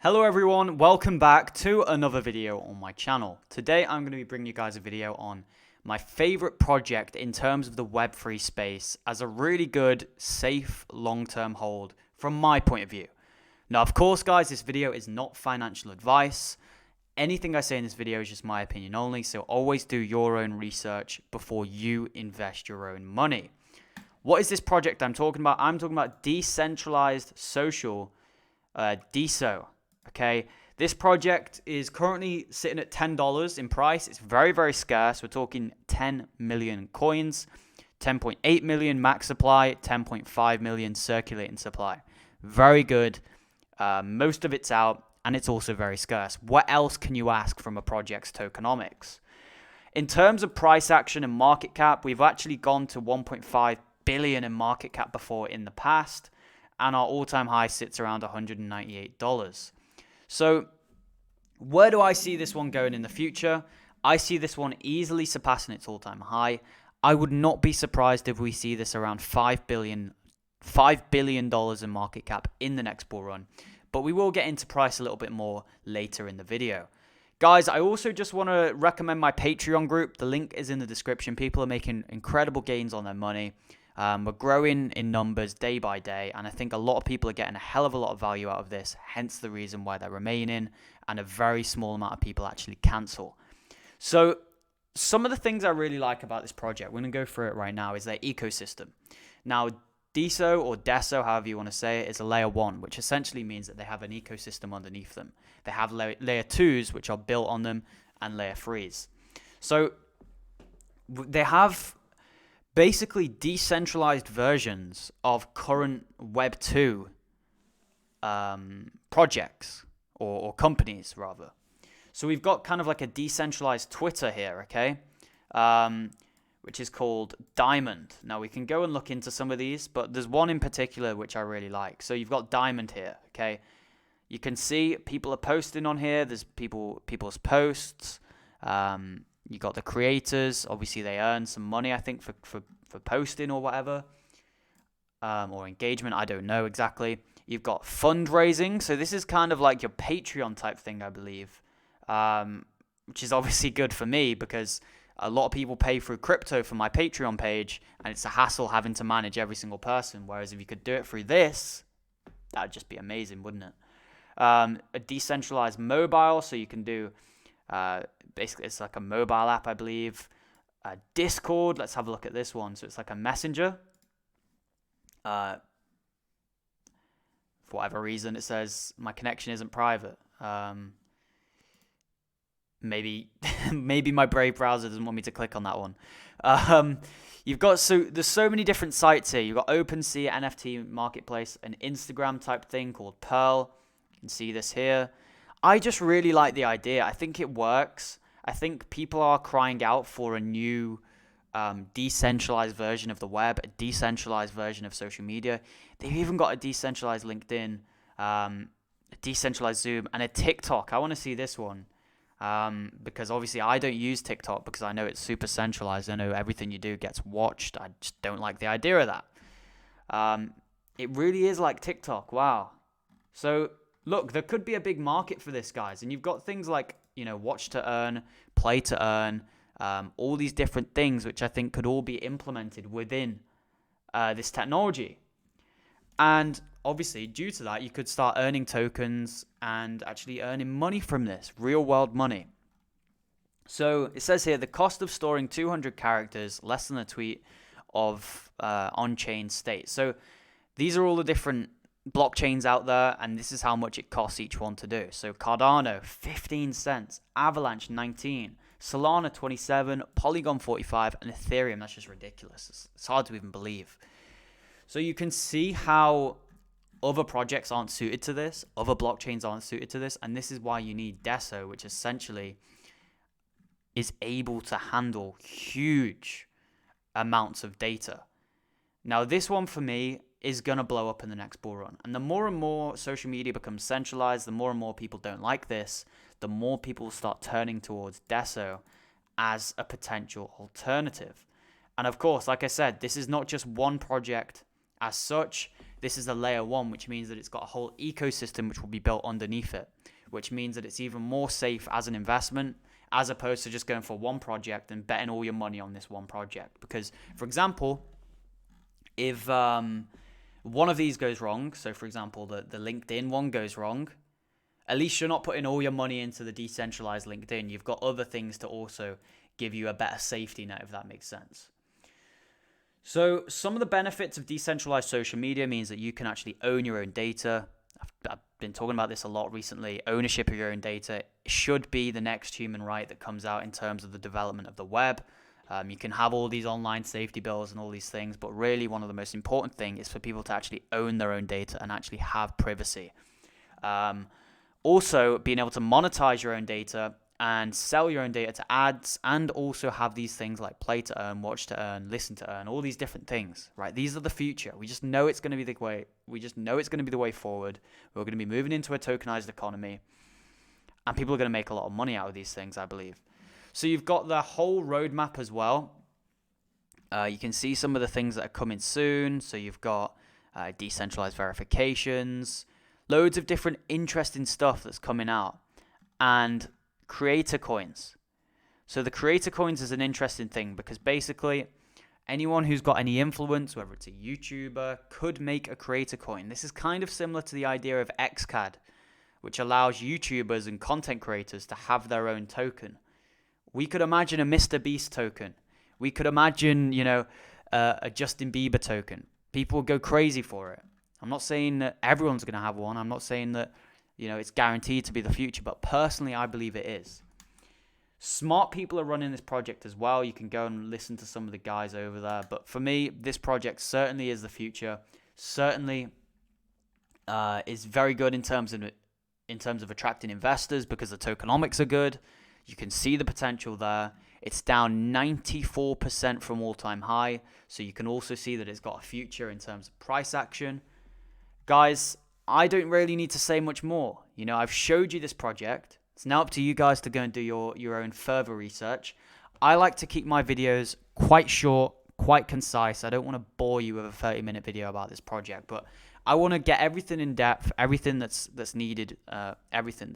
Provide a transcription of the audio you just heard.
Hello everyone, welcome back to another video on my channel. Today I'm going to be bringing you guys a video on my favorite project in terms of the Web3 space as a really good, safe, long-term hold from my point of view. Now of course guys, this video is not financial advice. Anything I say in this video is just my opinion only, so always do your own research before you invest your own money. What is this project I'm talking about? I'm talking about Decentralized Social, Deso. Okay, this project is currently sitting at $10 in price. It's very, very scarce. We're talking 10 million coins, 10.8 million max supply, 10.5 million circulating supply. Very good. Most of it's out, and it's also very scarce. What else can you ask from a project's tokenomics? In terms of price action and market cap, we've actually gone to 1.5 billion in market cap before in the past, and our all-time high sits around $198. So where do I see this one going in the future? I see this one easily surpassing its all-time high. I would not be surprised if we see this around $5 billion in market cap in the next bull run. But we will get into price a little bit more later in the video. Guys, I also just want to recommend my Patreon group. The link is in the description. People are making incredible gains on their money. We're growing in numbers day by day, and I think a lot of people are getting a hell of a lot of value out of this, hence the reason why they're remaining, and a very small amount of people actually cancel. So some of the things I really like about this project, we're going to go through it right now, is their ecosystem. Now, Deso or Deso, however you want to say it, is a layer 1, which essentially means that they have an ecosystem underneath them. They have layer 2s, which are built on them, and layer 3s. So they have basically decentralized versions of current Web 2 projects or companies rather. So we've got kind of like a decentralized Twitter here, okay, which is called Diamond. Now we can go and look into some of these, but there's one in particular which I really like. So you've got Diamond here, okay. You can see people are posting on here. There's people's posts. You got the creators. Obviously, they earn some money, I think, for posting or whatever, or engagement. I don't know exactly. You've got fundraising. So this is kind of like your Patreon type thing, I believe, which is obviously good for me because a lot of people pay through crypto for my Patreon page, and it's a hassle having to manage every single person. Whereas if you could do it through this, that'd just be amazing, wouldn't it? A decentralized mobile, so you can do basically it's like a mobile app, I believe. Discord, let's have a look at this one. So it's like a messenger. For whatever reason, it says my connection isn't private. Maybe my Brave browser doesn't want me to click on that one. There's so many different sites here. You've got OpenSea, NFT marketplace, an Instagram type thing called Pearl. You can see this here. I just really like the idea. I think it works. I think people are crying out for a new decentralized version of the web, a decentralized version of social media. They've even got a decentralized LinkedIn, a decentralized Zoom, and a TikTok. I want to see this one because obviously I don't use TikTok because I know it's super centralized. I know everything you do gets watched. I just don't like the idea of that. It really is like TikTok. Wow. So look, there could be a big market for this, guys. And you've got things like, watch to earn, play to earn, all these different things, which I think could all be implemented within this technology. And obviously, due to that, you could start earning tokens and actually earning money from this, real world money. So it says here, the cost of storing 200 characters, less than a tweet of on-chain state. So these are all the different blockchains out there, and this is how much it costs each one to do. So Cardano 15 cents, Avalanche 19, Solana 27, Polygon 45, and Ethereum, that's just ridiculous. It's hard to even believe. So you can see how other projects aren't suited to this, other blockchains aren't suited to this, and this is why you need Deso, which essentially is able to handle huge amounts of data. Now this one for me is going to blow up in the next bull run. And the more and more social media becomes centralized, the more and more people don't like this, the more people start turning towards Deso as a potential alternative. And of course, like I said, this is not just one project as such. This is a layer 1, which means that it's got a whole ecosystem which will be built underneath it, which means that it's even more safe as an investment as opposed to just going for one project and betting all your money on this one project. Because, for example, if one of these goes wrong, so for example, the LinkedIn one goes wrong, at least you're not putting all your money into the decentralized LinkedIn. You've got other things to also give you a better safety net, if that makes sense. So some of the benefits of decentralized social media means that you can actually own your own data. I've been talking about this a lot recently. Ownership of your own data should be the next human right that comes out in terms of the development of the web. You can have all these online safety bills and all these things, but really one of the most important things is for people to actually own their own data and actually have privacy. Also, being able to monetize your own data and sell your own data to ads, and also have these things like play to earn, watch to earn, listen to earn, all these different things, right? These are the future. We just know it's going to be the way. We just know it's going to be the way forward. We're going to be moving into a tokenized economy, and people are going to make a lot of money out of these things, I believe. So you've got the whole roadmap as well. You can see some of the things that are coming soon. So you've got decentralized verifications, loads of different interesting stuff that's coming out, and creator coins. So the creator coins is an interesting thing because basically anyone who's got any influence, whether it's a YouTuber, could make a creator coin. This is kind of similar to the idea of XCAD, which allows YouTubers and content creators to have their own token. We could imagine a Mr. Beast token. We could imagine, a Justin Bieber token. People would go crazy for it. I'm not saying that everyone's going to have one. I'm not saying that, it's guaranteed to be the future, but personally, I believe it is. Smart people are running this project as well. You can go and listen to some of the guys over there. But for me, this project certainly is the future. Certainly is very good in terms of attracting investors because the tokenomics are good. You can see the potential there. It's down 94% from all-time high. So you can also see that it's got a future in terms of price action. Guys, I don't really need to say much more. I've showed you this project. It's now up to you guys to go and do your own further research. I like to keep my videos quite short, quite concise. I don't want to bore you with a 30-minute video about this project, but I want to get everything in depth, everything that's needed, everything